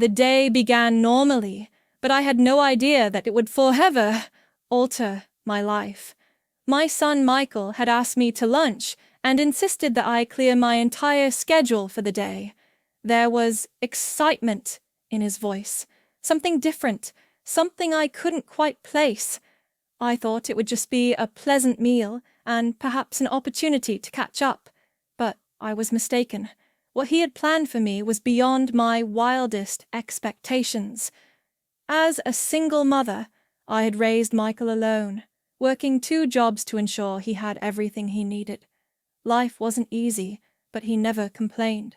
The day began normally, but I had no idea that it would forever alter my life. My son Michael had asked me to lunch and insisted that I clear my entire schedule for the day. There was excitement in his voice, something different, something I couldn't quite place. I thought it would just be a pleasant meal and perhaps an opportunity to catch up, but I was mistaken. What he had planned for me was beyond my wildest expectations. As a single mother, I had raised Michael alone, working 2 jobs to ensure he had everything he needed. Life wasn't easy, but he never complained.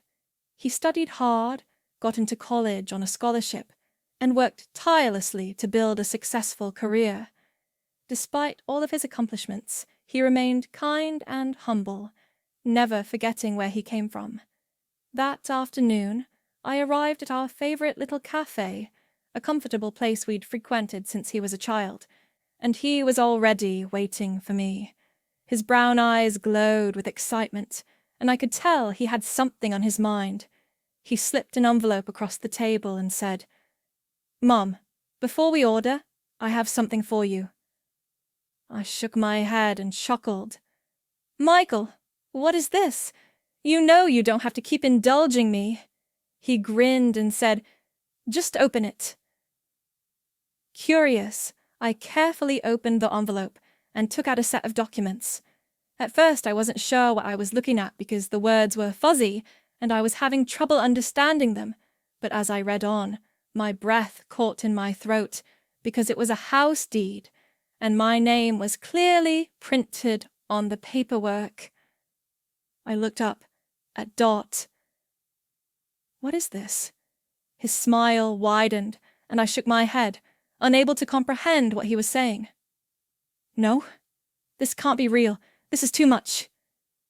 He studied hard, got into college on a scholarship, and worked tirelessly to build a successful career. Despite all of his accomplishments, he remained kind and humble, never forgetting where he came from. That afternoon, I arrived at our favorite little cafe, a comfortable place we'd frequented since he was a child, and he was already waiting for me. His brown eyes glowed with excitement, and I could tell he had something on his mind. He slipped an envelope across the table and said, "Mom, before we order, I have something for you." I shook my head and chuckled. "Michael, what is this? You know you don't have to keep indulging me." He grinned and said, "Just open it." Curious, I carefully opened the envelope and took out a set of documents. At first I wasn't sure what I was looking at because the words were fuzzy and I was having trouble understanding them, but as I read on, my breath caught in my throat because it was a house deed, and my name was clearly printed on the paperwork. I looked up at Dot. "What is this?" His smile widened, and I shook my head, unable to comprehend what he was saying. "No, this can't be real. This is too much,"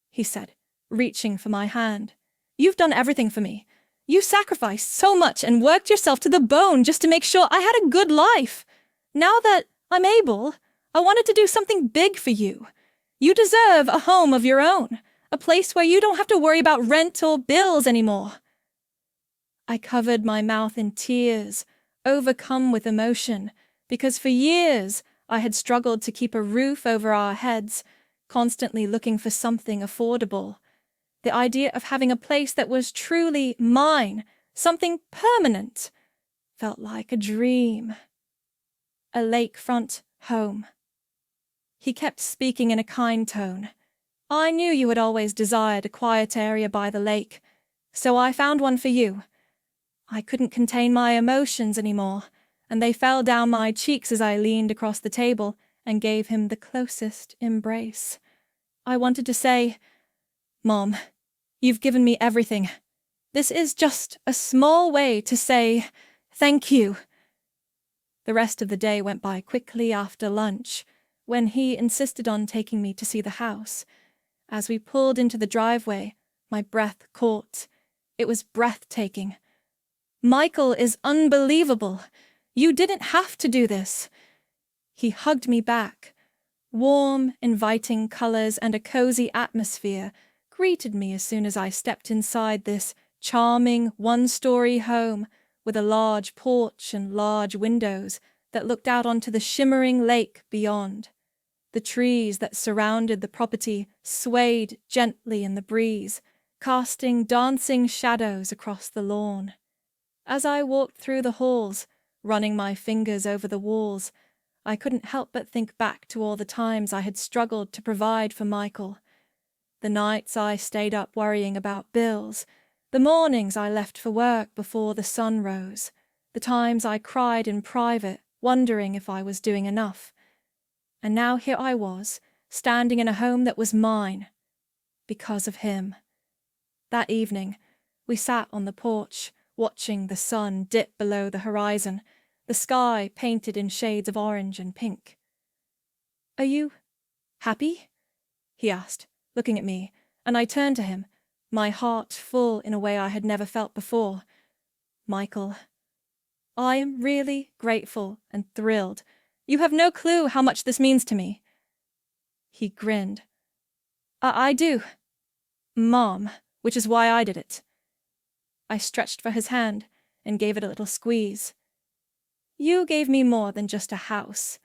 he said, reaching for my hand. "You've done everything for me. You sacrificed so much and worked yourself to the bone just to make sure I had a good life. Now that I'm able, I wanted to do something big for you. You deserve a home of your own, a place where you don't have to worry about rent or bills anymore." I covered my mouth in tears, overcome with emotion, because for years I had struggled to keep a roof over our heads, constantly looking for something affordable. The idea of having a place that was truly mine, something permanent, felt like a dream. A lakefront home. He kept speaking in a kind tone. "I knew you had always desired a quiet area by the lake, so I found one for you." I couldn't contain my emotions anymore, and they fell down my cheeks as I leaned across the table and gave him the closest embrace. I wanted to say, "Mom, you've given me everything. This is just a small way to say thank you." The rest of the day went by quickly after lunch, when he insisted on taking me to see the house. As we pulled into the driveway, my breath caught. It was breathtaking. "Michael is unbelievable. You didn't have to do this." He hugged me back. Warm, inviting colors and a cozy atmosphere greeted me as soon as I stepped inside this charming one-story home with a large porch and large windows that looked out onto the shimmering lake beyond. The trees that surrounded the property swayed gently in the breeze, casting dancing shadows across the lawn. As I walked through the halls, running my fingers over the walls, I couldn't help but think back to all the times I had struggled to provide for Michael. The nights I stayed up worrying about bills, the mornings I left for work before the sun rose, the times I cried in private, wondering if I was doing enough. And now here I was, standing in a home that was mine, because of him. That evening, we sat on the porch, watching the sun dip below the horizon, the sky painted in shades of orange and pink. "Are you happy?" he asked, looking at me, and I turned to him, my heart full in a way I had never felt before. "Michael, I am really grateful and thrilled. You have no clue how much this means to me." He grinned. I do, Mom, which is why I did it." I stretched for his hand, and gave it a little squeeze. You gave me more than just a house.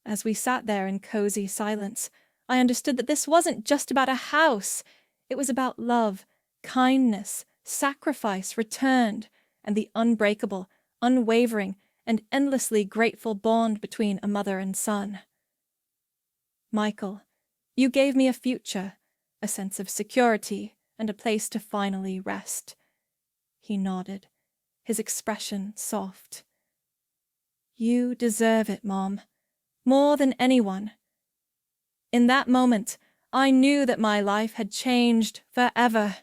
As we sat there in cozy silence, I understood that this wasn't just about a house. It was about love, kindness, sacrifice returned, and the unbreakable, unwavering, and endlessly grateful bond between a mother and son. Michael, you gave me a future, a sense of security, and a place to finally rest. He nodded, his expression soft. You deserve it, Mom, more than anyone. In that moment, I knew that my life had changed forever.